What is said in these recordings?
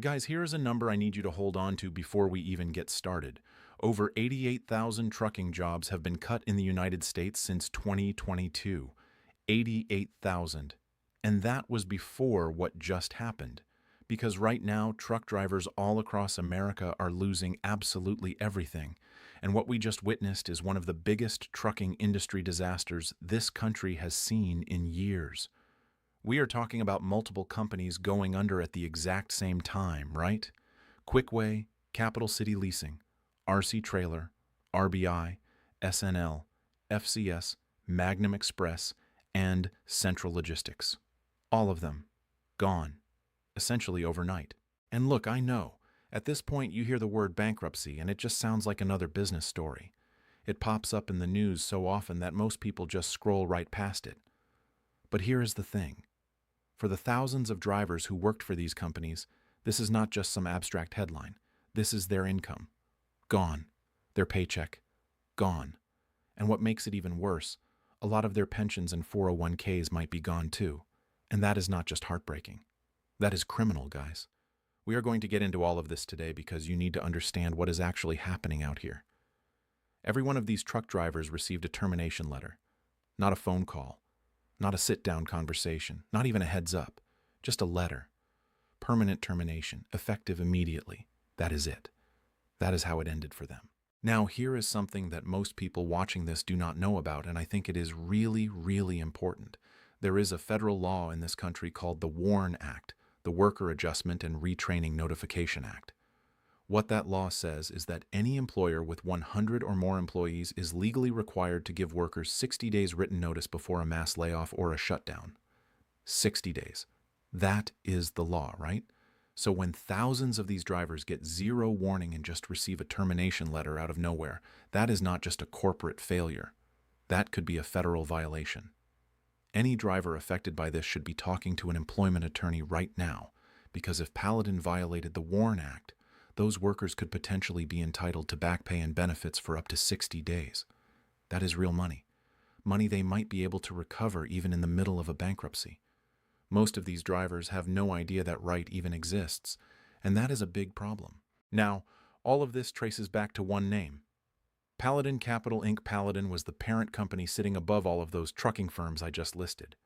Guys, here is a number I need you to hold on to before we even get started. Over 88,000 trucking jobs have been cut in the United States since 2022. 88,000. And that was before what just happened. Because right now, truck drivers all across America are losing absolutely everything. And what we just witnessed is one of the biggest trucking industry disasters this country has seen in years. We are talking about multiple companies going under at the exact same time, right? Quickway, Capital City Leasing, RC Trailer, RBI, SNL, FCS, Magnum Express, and Central Logistics. All of them gone, essentially overnight. And look, I know, at this point you hear the word bankruptcy and it just sounds like another business story. It pops up in the news so often that most people just scroll right past it. But here is the thing. For the thousands of drivers who worked for these companies, this is not just some abstract headline. This is their income. Gone. Their paycheck. Gone. And what makes it even worse, a lot of their pensions and 401ks might be gone too. And that is not just heartbreaking. That is criminal, guys. We are going to get into all of this today because you need to understand what is actually happening out here. Every one of these truck drivers received a termination letter, not a phone call. Not a sit-down conversation, not even a heads-up, just a letter. Permanent termination, effective immediately. That is it. That is how it ended for them. Now, here is something that most people watching this do not know about, and I think it is really, really important. There is a federal law in this country called the WARN Act, the Worker Adjustment and Retraining Notification Act. What that law says is that any employer with 100 or more employees is legally required to give workers 60 days written notice before a mass layoff or a shutdown. 60 days. That is the law, right? So when thousands of these drivers get zero warning and just receive a termination letter out of nowhere, that is not just a corporate failure. That could be a federal violation. Any driver affected by this should be talking to an employment attorney right now, because if Paladin violated the WARN Act, those workers could potentially be entitled to back pay and benefits for up to 60 days. That is real money. Money they might be able to recover even in the middle of a bankruptcy. Most of these drivers have no idea that right even exists, and that is a big problem. Now, all of this traces back to one name. Paladin Capital Inc. Paladin was the parent company sitting above all of those trucking firms I just listed.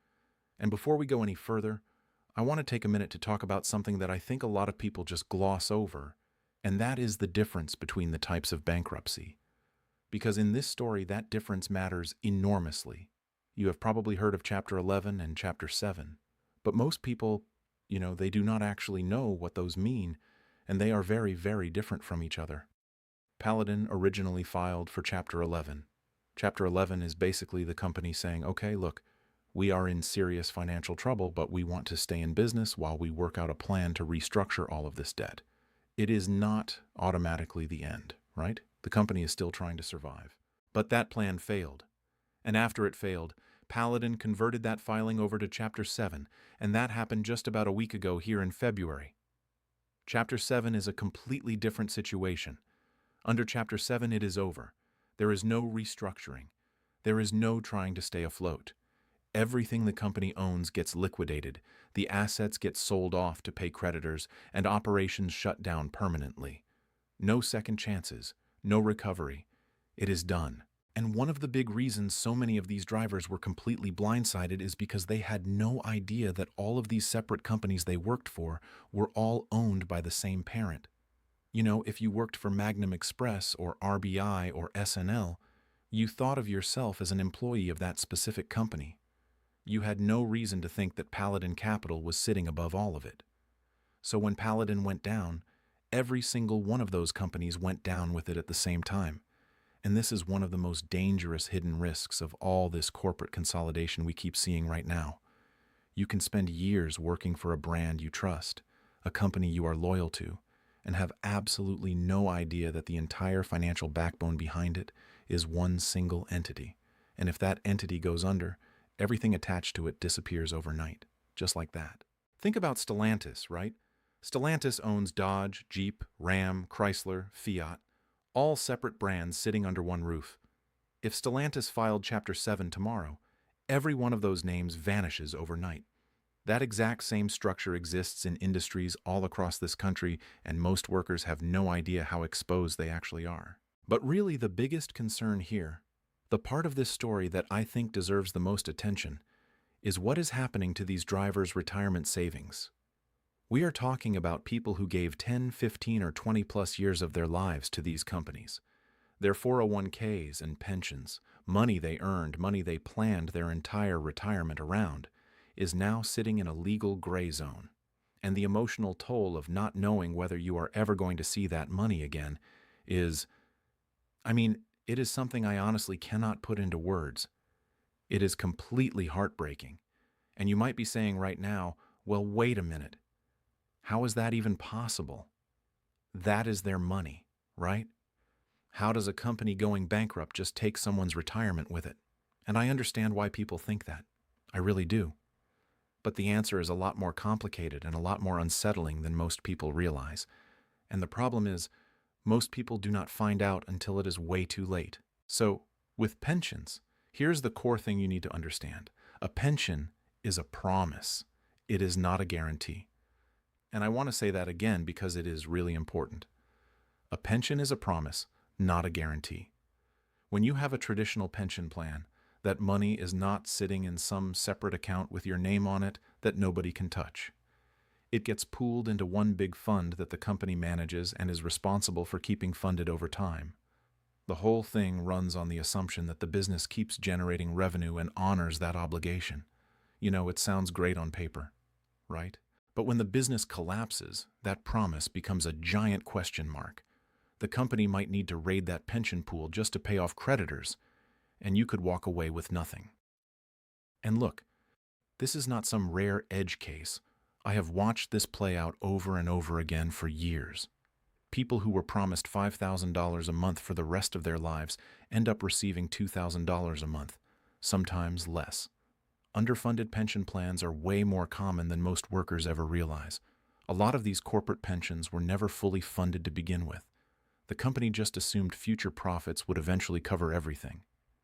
And before we go any further, I want to take a minute to talk about something that I think a lot of people just gloss over, and that is the difference between the types of bankruptcy. Because in this story, that difference matters enormously. You have probably heard of Chapter 11 and Chapter 7, but most people, they do not actually know what those mean, and they are very, very different from each other. Paladin originally filed for Chapter 11. Chapter 11 is basically the company saying, okay, look, we are in serious financial trouble, but we want to stay in business while we work out a plan to restructure all of this debt. It is not automatically the end, right? The company is still trying to survive. But that plan failed. And after it failed, Paladin converted that filing over to Chapter 7, and that happened just about a week ago here in February. Chapter 7 is a completely different situation. Under Chapter 7, it is over. There is no restructuring. There is no trying to stay afloat. Everything the company owns gets liquidated, the assets get sold off to pay creditors, and operations shut down permanently. No second chances, no recovery. It is done. And one of the big reasons so many of these drivers were completely blindsided is because they had no idea that all of these separate companies they worked for were all owned by the same parent. If you worked for Magnum Express or RBI or SNL, you thought of yourself as an employee of that specific company. You had no reason to think that Paladin Capital was sitting above all of it. So when Paladin went down, every single one of those companies went down with it at the same time. And this is one of the most dangerous hidden risks of all this corporate consolidation we keep seeing right now. You can spend years working for a brand you trust, a company you are loyal to, and have absolutely no idea that the entire financial backbone behind it is one single entity. And if that entity goes under, everything attached to it disappears overnight, just like that. Think about Stellantis, right? Stellantis owns Dodge, Jeep, Ram, Chrysler, Fiat, all separate brands sitting under one roof. If Stellantis filed Chapter 7 tomorrow, every one of those names vanishes overnight. That exact same structure exists in industries all across this country, and most workers have no idea how exposed they actually are. But really, the biggest concern here, the part of this story that I think deserves the most attention, is what is happening to these drivers' retirement savings. We are talking about people who gave 10, 15, or 20 plus years of their lives to these companies. Their 401ks and pensions, money they earned, money they planned their entire retirement around, is now sitting in a legal gray zone. And the emotional toll of not knowing whether you are ever going to see that money again is, it is something I honestly cannot put into words. It is completely heartbreaking. And you might be saying right now, well, wait a minute. How is that even possible? That is their money, right? How does a company going bankrupt just take someone's retirement with it? And I understand why people think that. I really do. But the answer is a lot more complicated and a lot more unsettling than most people realize. And the problem is, most people do not find out until it is way too late. So, with pensions, here's the core thing you need to understand. A pension is a promise. It is not a guarantee. And I want to say that again because it is really important. A pension is a promise, not a guarantee. When you have a traditional pension plan, that money is not sitting in some separate account with your name on it that nobody can touch. It gets pooled into one big fund that the company manages and is responsible for keeping funded over time. The whole thing runs on the assumption that the business keeps generating revenue and honors that obligation. It sounds great on paper, right? But when the business collapses, that promise becomes a giant question mark. The company might need to raid that pension pool just to pay off creditors, and you could walk away with nothing. And look, this is not some rare edge case. I have watched this play out over and over again for years. People who were promised $5,000 a month for the rest of their lives end up receiving $2,000 a month, sometimes less. Underfunded pension plans are way more common than most workers ever realize. A lot of these corporate pensions were never fully funded to begin with. The company just assumed future profits would eventually cover everything.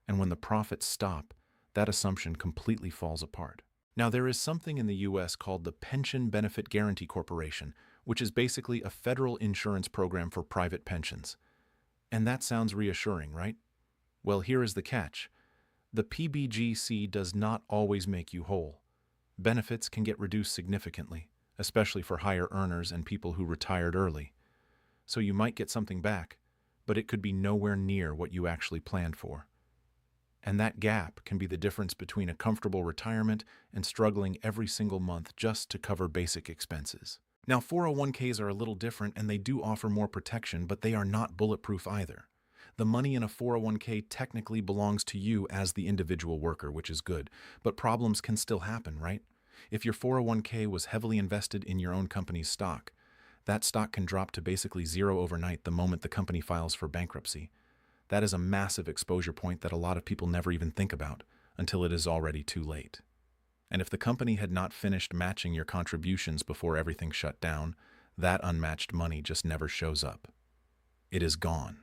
And when the profits stop, that assumption completely falls apart. Now, there is something in the U.S. called the Pension Benefit Guaranty Corporation, which is basically a federal insurance program for private pensions. And that sounds reassuring, right? Well, here is the catch. The PBGC does not always make you whole. Benefits can get reduced significantly, especially for higher earners and people who retired early. So you might get something back, but it could be nowhere near what you actually planned for. And that gap can be the difference between a comfortable retirement and struggling every single month just to cover basic expenses. Now, 401ks are a little different and they do offer more protection, but they are not bulletproof either. The money in a 401k technically belongs to you as the individual worker, which is good, but problems can still happen, right? If your 401k was heavily invested in your own company's stock, that stock can drop to basically zero overnight the moment the company files for bankruptcy. That is a massive exposure point that a lot of people never even think about until it is already too late. And if the company had not finished matching your contributions before everything shut down, that unmatched money just never shows up. It is gone.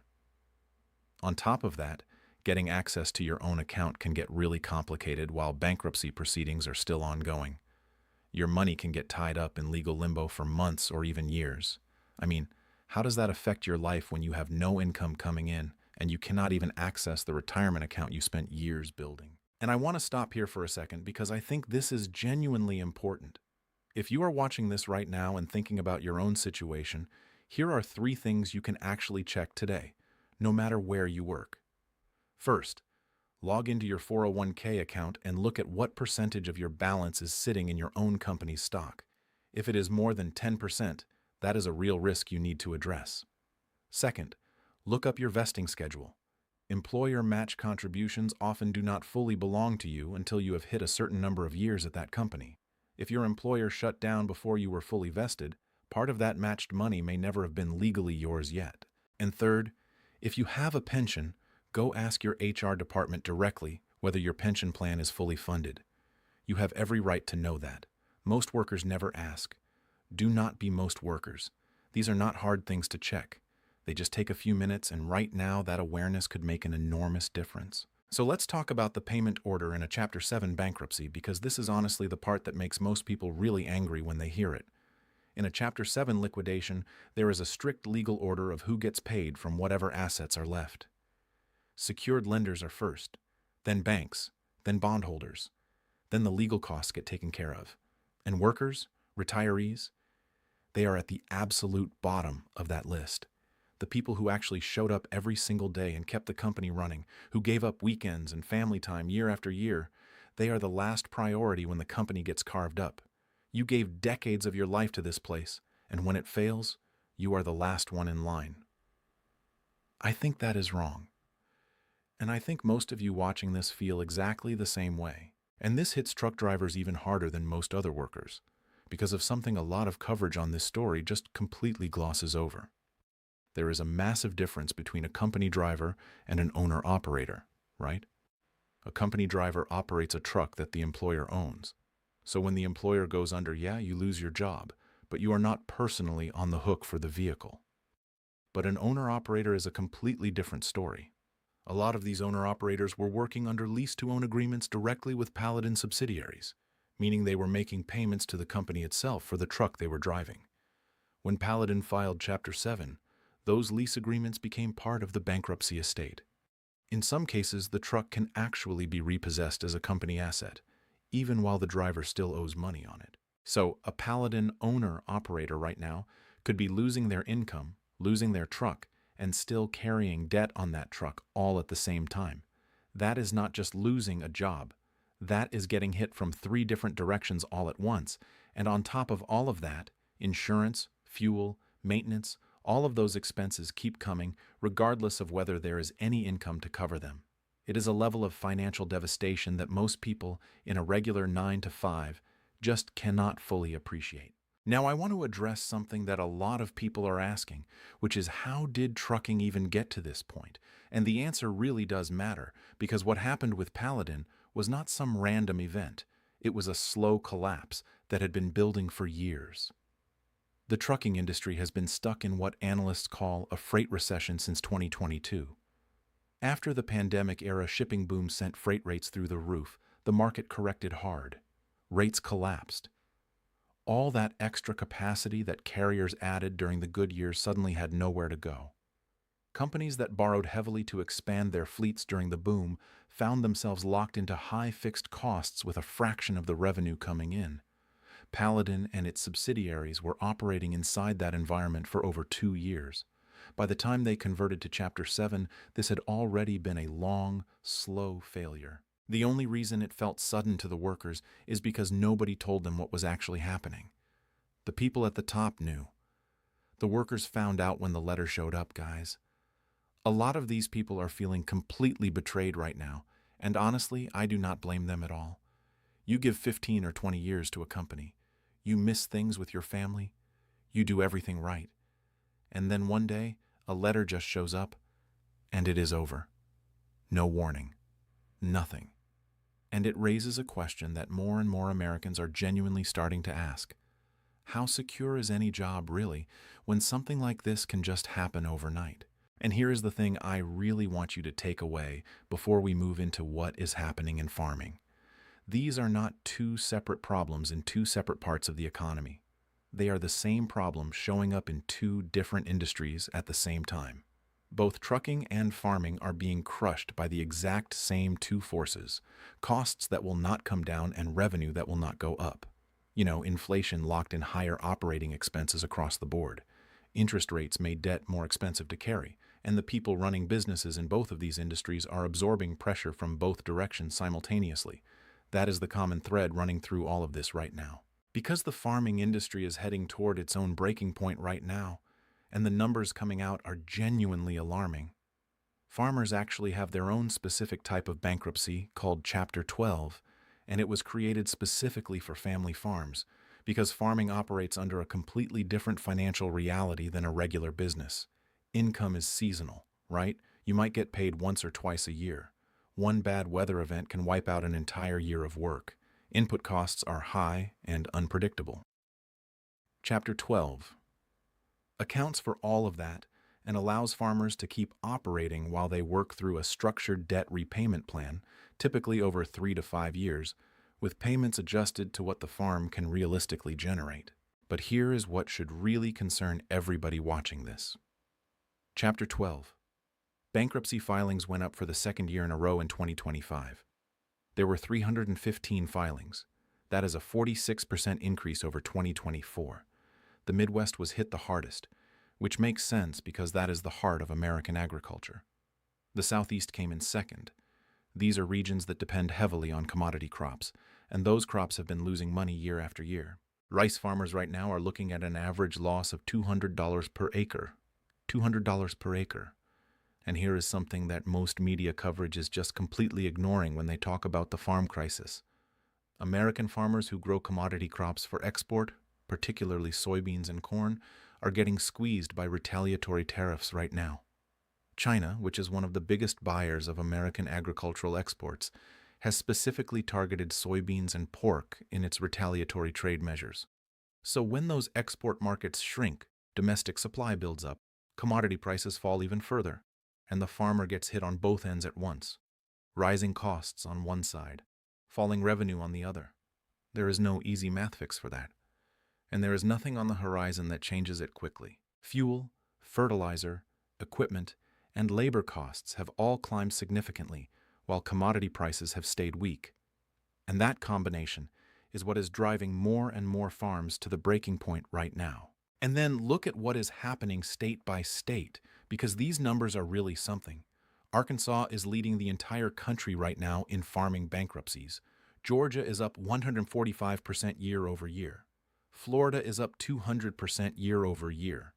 On top of that, getting access to your own account can get really complicated while bankruptcy proceedings are still ongoing. Your money can get tied up in legal limbo for months or even years. How does that affect your life when you have no income coming in and you cannot even access the retirement account you spent years building? And I want to stop here for a second because I think this is genuinely important. If you are watching this right now and thinking about your own situation, here are 3 things you can actually check today, no matter where you work. First, log into your 401k account and look at what percentage of your balance is sitting in your own company's stock. If it is more than 10%, that is a real risk you need to address. Second, look up your vesting schedule. Employer match contributions often do not fully belong to you until you have hit a certain number of years at that company. If your employer shut down before you were fully vested, part of that matched money may never have been legally yours yet. And third, if you have a pension, go ask your HR department directly whether your pension plan is fully funded. You have every right to know that. Most workers never ask. Do not be most workers. These are not hard things to check. They just take a few minutes, and right now that awareness could make an enormous difference. So let's talk about the payment order in a Chapter 7 bankruptcy, because this is honestly the part that makes most people really angry when they hear it. In a Chapter 7 liquidation, there is a strict legal order of who gets paid from whatever assets are left. Secured lenders are first, then banks, then bondholders. Then the legal costs get taken care of. And workers, retirees, they are at the absolute bottom of that list. The people who actually showed up every single day and kept the company running, who gave up weekends and family time year after year, they are the last priority when the company gets carved up. You gave decades of your life to this place, and when it fails, you are the last one in line. I think that is wrong. And I think most of you watching this feel exactly the same way. And this hits truck drivers even harder than most other workers, because of something a lot of coverage on this story just completely glosses over. There is a massive difference between a company driver and an owner-operator, right? A company driver operates a truck that the employer owns. So when the employer goes under, yeah, you lose your job, but you are not personally on the hook for the vehicle. But an owner-operator is a completely different story. A lot of these owner-operators were working under lease-to-own agreements directly with Paladin subsidiaries, meaning they were making payments to the company itself for the truck they were driving. When Paladin filed Chapter 7, those lease agreements became part of the bankruptcy estate. In some cases, the truck can actually be repossessed as a company asset, even while the driver still owes money on it. So a Paladin owner-operator right now could be losing their income, losing their truck, and still carrying debt on that truck all at the same time. That is not just losing a job. That is getting hit from 3 different directions all at once. And on top of all of that, insurance, fuel, maintenance, all of those expenses keep coming regardless of whether there is any income to cover them. It is a level of financial devastation that most people in a regular 9 to 5 just cannot fully appreciate. Now, I want to address something that a lot of people are asking, which is how did trucking even get to this point? And the answer really does matter, because what happened with Paladin was not some random event. It was a slow collapse that had been building for years. The trucking industry has been stuck in what analysts call a freight recession since 2022. After the pandemic-era shipping boom sent freight rates through the roof, the market corrected hard. Rates collapsed. All that extra capacity that carriers added during the good years suddenly had nowhere to go. Companies that borrowed heavily to expand their fleets during the boom found themselves locked into high fixed costs with a fraction of the revenue coming in. Paladin and its subsidiaries were operating inside that environment for over 2 years. By the time they converted to Chapter 7, this had already been a long, slow failure. The only reason it felt sudden to the workers is because nobody told them what was actually happening. The people at the top knew. The workers found out when the letter showed up, guys. A lot of these people are feeling completely betrayed right now, and honestly, I do not blame them at all. You give 15 or 20 years to a company. You miss things with your family. You do everything right. And then one day, a letter just shows up, and it is over. No warning. Nothing. And it raises a question that more and more Americans are genuinely starting to ask. How secure is any job really when something like this can just happen overnight? And here is the thing I really want you to take away before we move into what is happening in farming. These are not 2 separate problems in 2 separate parts of the economy. They are the same problem showing up in 2 different industries at the same time. Both trucking and farming are being crushed by the exact same 2 forces, costs that will not come down and revenue that will not go up. Inflation locked in higher operating expenses across the board. Interest rates made debt more expensive to carry, and the people running businesses in both of these industries are absorbing pressure from both directions simultaneously. That is the common thread running through all of this right now. Because the farming industry is heading toward its own breaking point right now, and the numbers coming out are genuinely alarming, farmers actually have their own specific type of bankruptcy called Chapter 12, and it was created specifically for family farms, because farming operates under a completely different financial reality than a regular business. Income is seasonal, right? You might get paid once or twice a year. One bad weather event can wipe out an entire year of work. Input costs are high and unpredictable. Chapter 12 accounts for all of that and allows farmers to keep operating while they work through a structured debt repayment plan, typically over 3 to 5 years, with payments adjusted to what the farm can realistically generate. But here is what should really concern everybody watching this. Chapter 12. Bankruptcy filings went up for the second year in a row in 2025. There were 315 filings. That is a 46% increase over 2024. The Midwest was hit the hardest, which makes sense because that is the heart of American agriculture. The Southeast came in second. These are regions that depend heavily on commodity crops, and those crops have been losing money year after year. Rice farmers right now are looking at an average loss of $200 per acre. $200 per acre. And here is something that most media coverage is just completely ignoring when they talk about the farm crisis. American farmers who grow commodity crops for export, particularly soybeans and corn, are getting squeezed by retaliatory tariffs right now. China, which is one of the biggest buyers of American agricultural exports, has specifically targeted soybeans and pork in its retaliatory trade measures. So when those export markets shrink, domestic supply builds up, commodity prices fall even further, and the farmer gets hit on both ends at once. Rising costs on one side, falling revenue on the other. There is no easy math fix for that. And there is nothing on the horizon that changes it quickly. Fuel, fertilizer, equipment, and labor costs have all climbed significantly, while commodity prices have stayed weak. And that combination is what is driving more and more farms to the breaking point right now. And then look at what is happening state by state, because these numbers are really something. Arkansas is leading the entire country right now in farming bankruptcies. Georgia is up 145% year over year. Florida is up 200% year over year.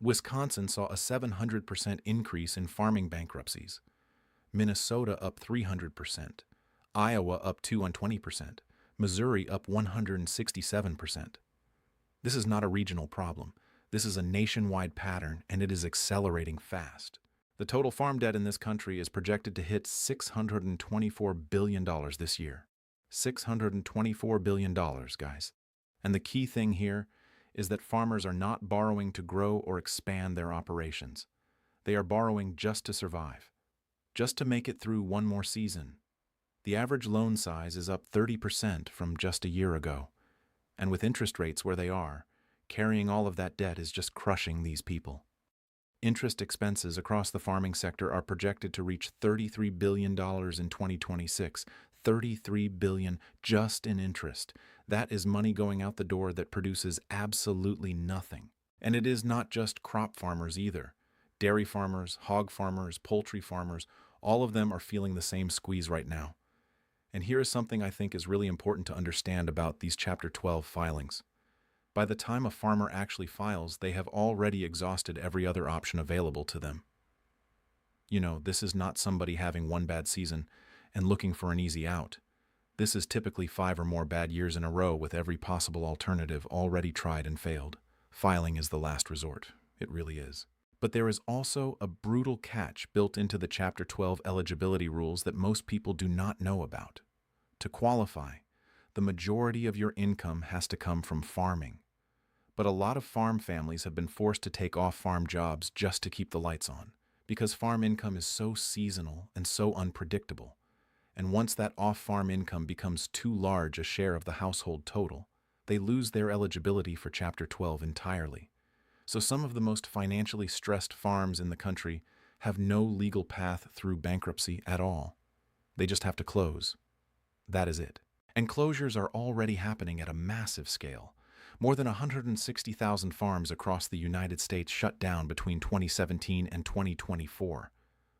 Wisconsin saw a 700% increase in farming bankruptcies. Minnesota up 300%. Iowa up 220%. Missouri up 167%. This is not a regional problem. This is a nationwide pattern, and it is accelerating fast. The total farm debt in this country is projected to hit $624 billion this year. $624 billion, guys. And the key thing here is that farmers are not borrowing to grow or expand their operations. They are borrowing just to survive, just to make it through one more season. The average loan size is up 30% from just a year ago. And with interest rates where they are, carrying all of that debt is just crushing these people. Interest expenses across the farming sector are projected to reach $33 billion in 2026. $33 billion just in interest. That is money going out the door that produces absolutely nothing. And it is not just crop farmers either. Dairy farmers, hog farmers, poultry farmers, all of them are feeling the same squeeze right now. And here is something I think is really important to understand about these Chapter 12 filings. By the time a farmer actually files, they have already exhausted every other option available to them. You know, this is not somebody having one bad season and looking for an easy out. This is typically 5 or more bad years in a row with every possible alternative already tried and failed. Filing is the last resort. It really is. But there is also a brutal catch built into the Chapter 12 eligibility rules that most people do not know about. To qualify, the majority of your income has to come from farming. But a lot of farm families have been forced to take off-farm jobs just to keep the lights on, because farm income is so seasonal and so unpredictable. And once that off-farm income becomes too large a share of the household total, they lose their eligibility for Chapter 12 entirely. So some of the most financially stressed farms in the country have no legal path through bankruptcy at all. They just have to close. That is it. And closures are already happening at a massive scale. More than 160,000 farms across the United States shut down between 2017 and 2024.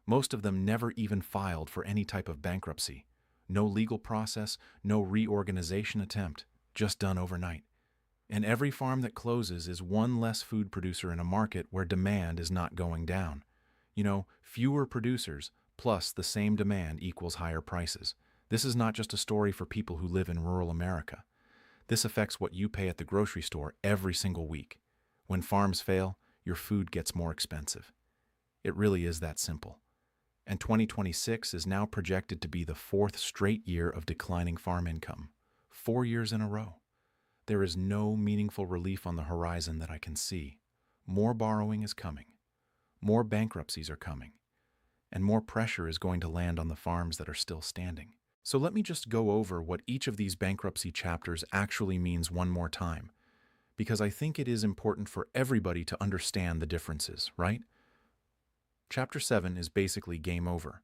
Most of them never even filed for any type of bankruptcy. No legal process, no reorganization attempt, just done overnight. And every farm that closes is one less food producer in a market where demand is not going down. You know, fewer producers plus the same demand equals higher prices. This is not just a story for people who live in rural America. This affects what you pay at the grocery store every single week. When farms fail, your food gets more expensive. It really is that simple. And 2026 is now projected to be the 4th straight year of declining farm income. 4 years in a row. There is no meaningful relief on the horizon that I can see. More borrowing is coming. more bankruptcies are coming, and more pressure is going to land on the farms that are still standing. So let me just go over what each of these bankruptcy chapters actually means one more time, because I think it is important for everybody to understand the differences, right? Chapter 7 is basically game over.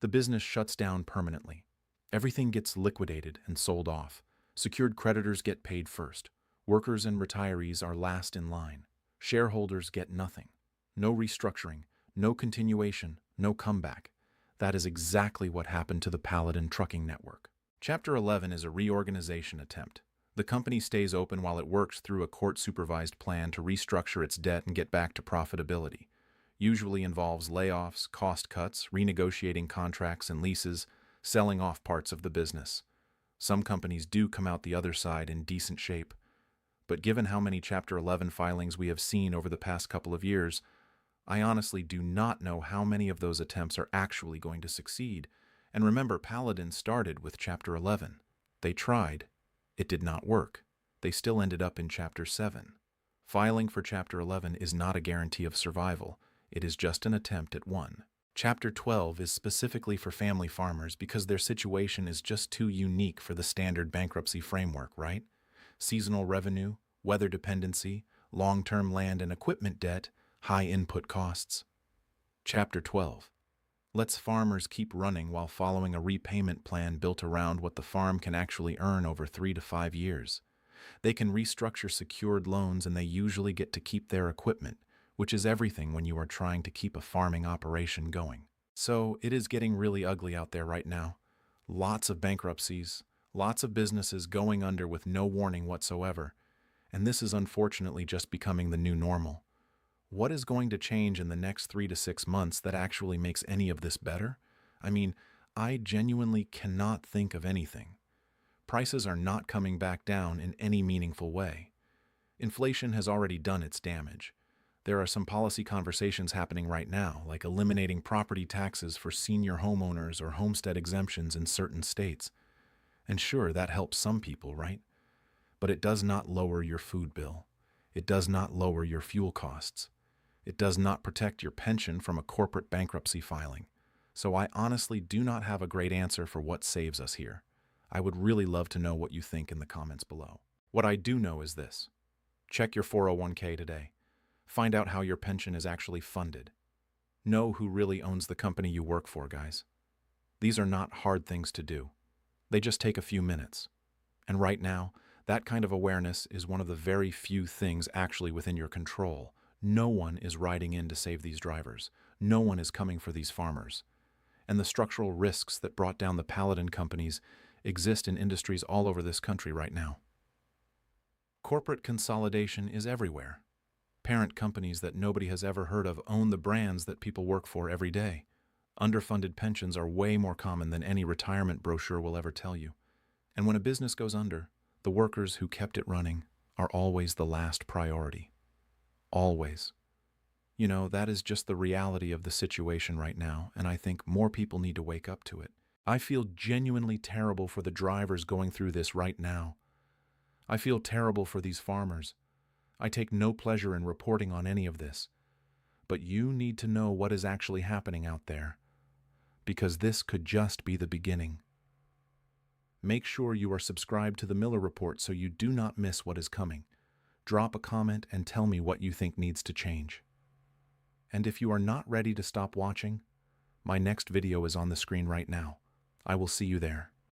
The business shuts down permanently. Everything gets liquidated and sold off. Secured creditors get paid first. Workers and retirees are last in line. Shareholders get nothing. No restructuring, no continuation, no comeback. That is exactly what happened to the Paladin trucking network. Chapter 11 is a reorganization attempt. The company stays open while it works through a court-supervised plan to restructure its debt and get back to profitability. Usually involves layoffs, cost cuts, renegotiating contracts and leases, selling off parts of the business. Some companies do come out the other side in decent shape, but given how many Chapter 11 filings we have seen over the past couple of years, I honestly do not know how many of those attempts are actually going to succeed. And remember, Paladin started with Chapter 11. They tried. It did not work. They still ended up in Chapter 7. Filing for Chapter 11 is not a guarantee of survival. It is just an attempt at one. Chapter 12 is specifically for family farmers because their situation is just too unique for the standard bankruptcy framework, right? Seasonal revenue, weather dependency, long-term land and equipment debt, high input costs. Chapter 12 lets farmers keep running while following a repayment plan built around what the farm can actually earn over 3 to 5 years. They can restructure secured loans and they usually get to keep their equipment, which is everything when you are trying to keep a farming operation going. So it is getting really ugly out there right now. Lots of bankruptcies, lots of businesses going under with no warning whatsoever, and this is unfortunately just becoming the new normal. What is going to change in the next 3 to 6 months that actually makes any of this better? I mean, I genuinely cannot think of anything. Prices are not coming back down in any meaningful way. Inflation has already done its damage. There are some policy conversations happening right now, like eliminating property taxes for senior homeowners or homestead exemptions in certain states. And sure, that helps some people, right? But it does not lower your food bill. It does not lower your fuel costs. It does not protect your pension from a corporate bankruptcy filing. So I honestly do not have a great answer for what saves us here. I would really love to know what you think in the comments below. What I do know is this. Check your 401k today. Find out how your pension is actually funded. Know who really owns the company you work for, guys. These are not hard things to do. They just take a few minutes. And right now, that kind of awareness is one of the very few things actually within your control. No one is riding in to save these drivers. No one is coming for these farmers. And the structural risks that brought down the Paladin companies exist in industries all over this country right now. Corporate consolidation is everywhere. Parent companies that nobody has ever heard of own the brands that people work for every day. Underfunded pensions are way more common than any retirement brochure will ever tell you. And when a business goes under, the workers who kept it running are always the last priority. Always. You know, that is just the reality of the situation right now, and I think more people need to wake up to it. I feel genuinely terrible for the drivers going through this right now. I feel terrible for these farmers. I take no pleasure in reporting on any of this. But you need to know what is actually happening out there, because this could just be the beginning. Make sure you are subscribed to the Miller Report so you do not miss what is coming. Drop a comment and tell me what you think needs to change. And if you are not ready to stop watching, my next video is on the screen right now. I will see you there.